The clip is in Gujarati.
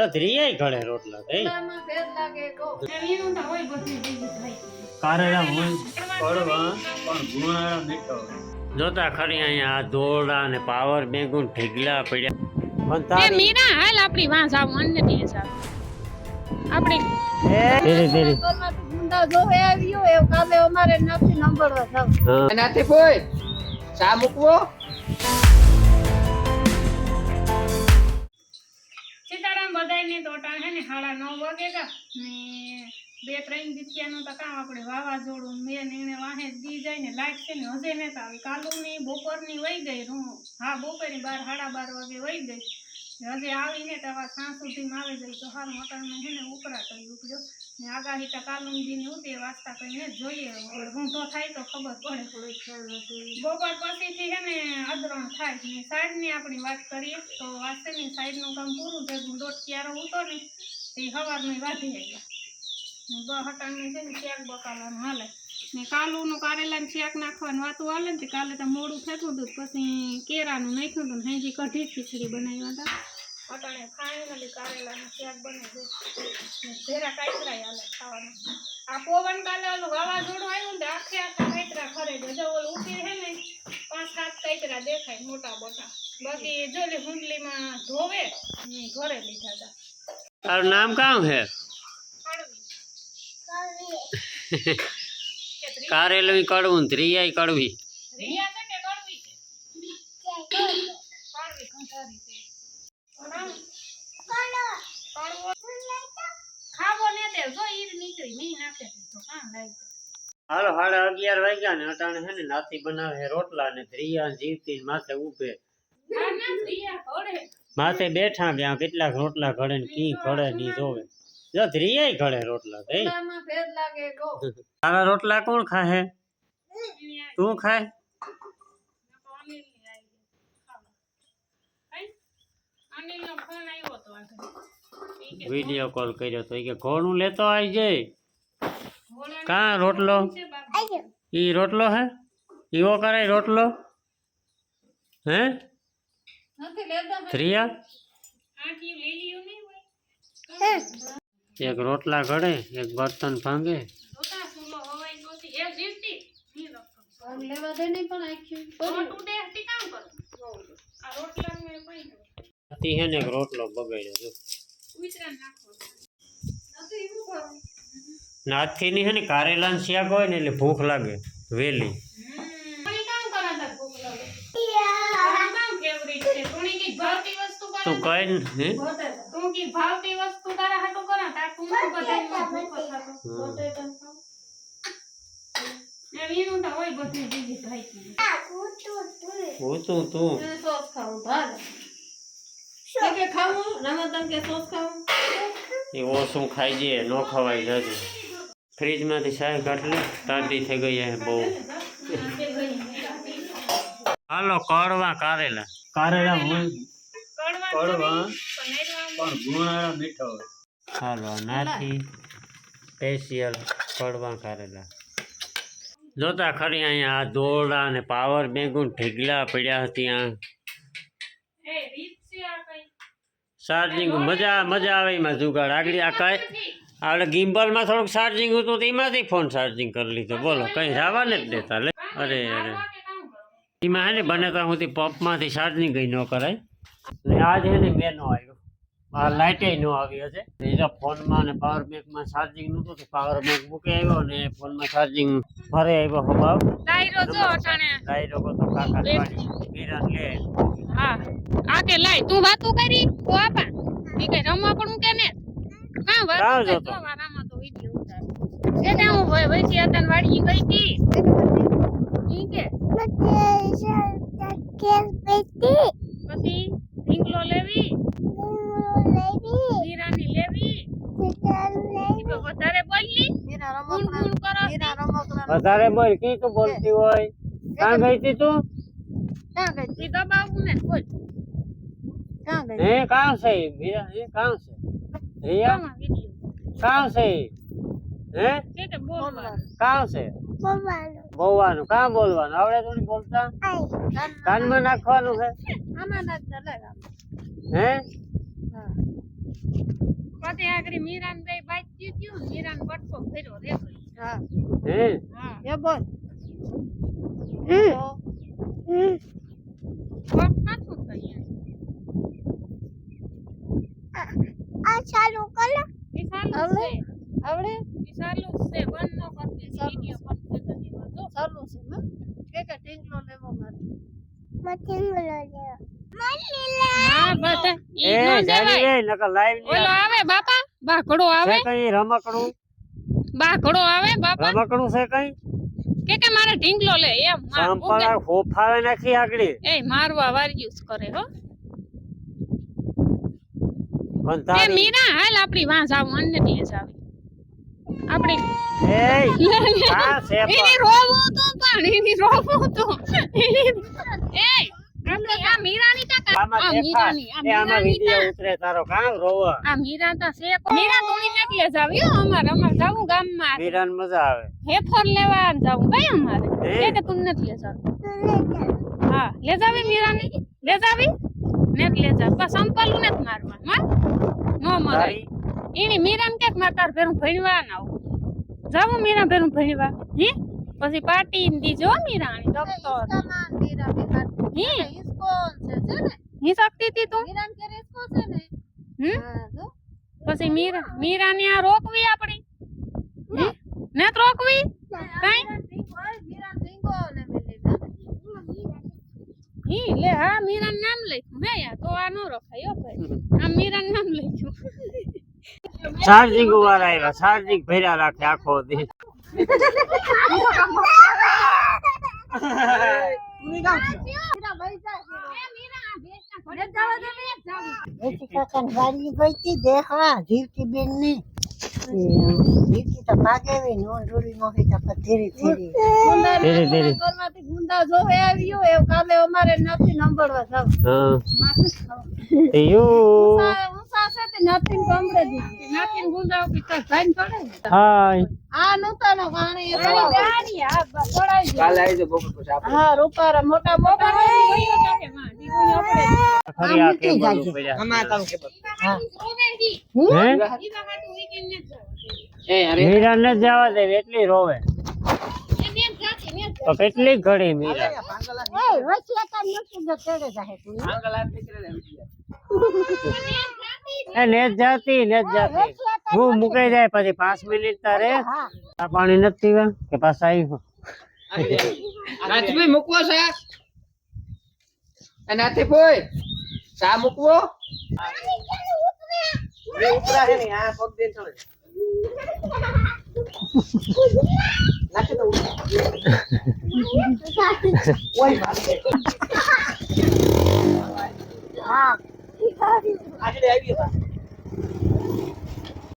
ત્રીયાય ઘડે રોટલા થઈ કારેલા હોય કડવા પણ ગુણાળા મીઠો જોતા ખરી અહીંયા દોરડા અને પાવર બેંક ઢીગલા પડ્યા એ મીરા હાલ આપણી વાં જાવ અન્ય ની જાવ આપણી ધીરે ધીરે ગુંડા જોવે આવ્યો એ કાલે અમારે નથી નંબરવા જાવ નાથી કોઈ ચા મૂકવો સીતારામ બધાયને તો ટાણ હે ને 9:30 વાગે કા ને 2-3 દીથિયાનું તો કામ આપણે વાવાઝોડું મેં એને વાહે દી જાય ને લાઈટ છે ને હજે ને તો આવી કાલુની બપોરની વઈ ગઈ હા બપોરની 12-12:30 વાગે વઈ ગઈ હજે આવીને તો આવા સાંજ સુધીમાં આવી ગઈ તો હાલ મોટરમાં છે ને ઉપરા કરી ઉપડ્યો ને આગાહી તો કાલુની દીની ઉતે વાસ્તા કહીને જોઈએ ઊંધો થાય તો ખબર પડે બપોર પછીથી છે ને અદરણ થાય ને સાઈડની આપણી વાત કરીએ તો વાસ્તવની સાઈડનું કામ પૂરું થયું દોઢ ક્યારો ઉતો ને તે સવારમાં વાધી આવ્યા હટાણની છે ને શેક બકાલાનું હાલે ને કાલુનું કારેલાનું શેક નાખવાનું વાતું હાલે ને કાલે તો મોડું થતું હતું પછી કેરાનું નાખ્યું હતું ને હજી કઢી ખીચડી બનાવ્યા હતા અટાણે ફાઇનલી કારેલાનું શેક બને છે ભેરા કાંકરાય હાલે ખાવાનું આ પવન કાલે ઓલું વાવાઝોડું આવ્યું ને આખે કાંકરા ખરે જો ઓલું ઉઠી છે ને 5-7 કાંકરા દેખાય મોટા મોટા બાકી જો લે હુંડલીમાં ધોવે ને ઘરે લીધા હતા તારું નામ કામ હે કારેલું કડવું ત્રીયાય કડવી રિયા છે કે કડવી છે કડવી કંઠારી છે ખાવો ને તે જો ઈર નીકળી મી નાખે તો કામ લાગે હાલો 11:30 વાગ્યા ને અટાણે હે ને નાથી બનાવે રોટલા ને ત્રીયા જીવતી માથે ઉભે ના ના રિયા ઘોડે માથે બેઠા ગયા કેટલાક રોટલા ઘડે ને કી ઘડે ની જોવે જો ત્રીયાય ઘડે રોટલા થઈ ગુંડામાં ફેર લાગે ગો તારા રોટલા કોણ ખાહે તું ખાય અનિલનો ફોન આવ્યો તો આગળ વિડિયો કોલ કર્યો તો કે ઘોડું લેતો આવી જાય કા રોટલો ઈ રોટલો હે ઈવો કરે રોટલો હે નથી લેતા ત્રિયા આટી લઈ લ્યો ને ભાઈ એક રોટલા ઘડે એક બર્તન ભાંગે જોતા સુલો હવાઈ નોતી એ જીવતી ની લખતો ભાગ લેવા દે નહીં પણ આખ્યું મોટું દેહતી કામ કરો આ રોટલા મે પઈ હતી હે ને એક રોટલો બગાડ્યો જો ઉતરા નાખો નથી એવું ભાવ નાથી ની હે ને કારેલા ને શાક હોય ને એટલે ભૂખ લાગે વેલી કોની કામ કરાતા ભૂખ લાગે કામ કેવડી છે કોની કી ભાવતી વસ્તુ કરે તું કઈ હે તું કી ભાવતી વસ્તુ કરે હાટો કરા તા તું બધાય ભૂખ થતો એ વીનું તો હોય બધી દીદી ભાઈ તું સોસ ખાવું ભાગ કે ખાવું રમતન કે સોસ ખાવું એ ઓછું ખાઈ જઈએ ન ખવાય જાજુ ફ્રીજ માંથી શાય કાઢ લે તાતી થઈ ગઈ હે બહુ હાલો કડવા કારેલા કારેલા હોય કડવા પણ ગુણાળા મીઠો હોય હાલો નાથી સ્પેશિયલ કડવા કારેલા જોતા ખરી અહીંયા દોરડા અને પાવર બેંક ઢીગલા પડ્યા ત્યાં એ રીત છે આ કઈ ચાર્જિંગ મજા આવે એમાં જુગાડ આગળ આ કઈ આપણે ગિમ્બલમાં થોડુંક ચાર્જિંગ હતું તો એમાંથી ફોન ચાર્જિંગ કરી લીધો બોલો કંઈ જવા ને જ દેતા લે અરે એમાં હે ને બને ત્યાં સુધી પંપમાંથી ચાર્જિંગ કંઈ ન કરાય ને આજ હે ને મેં ન આવ્યો આ લાઇટે ન આવી હશે એ તો ફોનમાં અને પાવર બેંકમાં ચાર્જિંગ નહોતું તો પાવર બેંક મૂકી આવ્યો ને ફોનમાં ચાર્જિંગ ફરે આવ્યો હબાવ ડાયરો જો અટાણે ડાયરો તો કાકા પાડી મીરા લે હા આ કે લાય તું વાતો કરી તો આપા ઈ કે રમવા પણ કે ને હા કાં વાતો જતો? તો વારામાં તો વિડિયો ઉતાર એને હું વૈસી આતન વાડી ગઈ હતી ઈ કે પછી ઢીંગલો લેવી હીરાની લેવી ઈ વધારે બોલલી એના ગુણ ગુણ કરો એના રમકડા વધારે બોલ કી તું બોલતી હોય કાં ગઈ હતી તું ક્યાં ગઈ ઈ દબાવું ને બોલ ક્યાં ગઈ હે કાં છે મીરા હે કાં છે રિયા આમાં વિડિયો કાં છે હે કે બોલવા કાં છે બોલવાનું કાં બોલવાનું આવડે થોડી બોલતા કાનમાં નાખવાનું છે આમાં ના લે હે હા તે આગળ મીરાન બે બાજી ગયું મીરાન બટકો ફેર્યો રે હા હે હા એ બોલ કોક નાખું થઈ આ ચાલુ કરો ઈ ચાલુ આવડે? છે આવડે ઈ ચાલુ છે બંધ ન કરતી વિડિયો બંધ થઈ ગયો જો ચાલુ છે ને કે ટીંગલો લેવો મારે મતીન બોલો હા બસ ઈ એ ન જારી જવાય રે નકર લાઈવ ઓલો આવે બાપા બાઘડો આવે છે કઈ રમકડું બાઘડો આવે બાપા રમકડું છે કઈ કે મારે ઢીંગલો લે એમ માં સંપલા ફોફાવે નાખી આગળ એ મારવા વાર્યુસ કરે હો પણ એ તારી મીરા હાલ આપડી વાં જાવ અન્ય દિવસ આવે આપડી એ હા છે એની પણ રોવું તો પણ એની રોવું તો એની એ આપડી આ મીરાની તા આમાં આ દેખાય મીરાની આ એ આમાં મીરાની વિડિયો તા ઉતરે તારો કામ રોવા આ મીરા તા છે મીરા તોડી નાખલે જાવ્યો અમાર જાવું ગામમાં મીરાન મજા આવે હેફર લેવા જાવું કઈ અમારે હે? કે તું નથી લે જાવ હા લે જાવી મીરાની લે જાવી નેટ લે જાવ બસ સંપલું ને મારવા માર નો મરાય તારી એની મીરાન કે માર તાર ભેરું ભણવા ના આવું જાવું મીરા ભેરું ભણવા હે પછી પાર્ટી દીજો મીરાની ડોક્ટર સામાન મીરા બેકાર હે ઈસકો છે ને હી શકતી તી તું મીરાન કે ઈસકો છે ને હમ હા જો પછી મીરાને આ રોકવી આપડી હે ને રોકવી કઈ મીરાન ટીંગો ને મેલી ઈ લે હા મીરાન નામ લખ્યું હે યા તો આ નો રખાય હો ભાઈ આ મીરાન નામ લખ્યું ચાર્જિંગ વાળા આવ્યા ચાર્જિંગ ભર્યા રાખે આખો દી વાલી ગઈ દેખવા જીવતી બેન ને જીવતી તો ભાગે નોંધોરી નો હોય તો ધીરે ધીરે ધીરે ધીરે ઘરમાંથી ગુંદા જોવે આવ્યો એ કાલે અમારે નથી નંબરવા જાવ હા યુ ઊંસા છે તે નથી ગમડે દીધી નાખીને ગુંદાઓ પીતા ભાઈ પડે હાય આ નૂતનો પાણી ગાડી આ પડાઈ કાલે આવી જાવ બપોર પછી આપણે હા રૂપારા મોટા મોટા ખરી આ કે બોલું પડ્યા આમાં કામ કે હે એ અરે મીરા ને જવા દે એટલી રોવે તો કેટલી ઘડી મીરા એ વસિયાતા નથી જો તેડે જાહે તું આંગલ હાથ નીકળે ને એ નેત જાતી હું મુકાઈ જાય પછી 5 મિનિટ તારે હા આ પાણી નથી પીવા કે પાછા આવી નાથભાઈ મૂકવો છે એ નાથભાઈ ચા મૂકવો એ ઉતરા હે ને આ પગ દેન ચડે નાખી દો ઓય હા આગળ આવી ગયા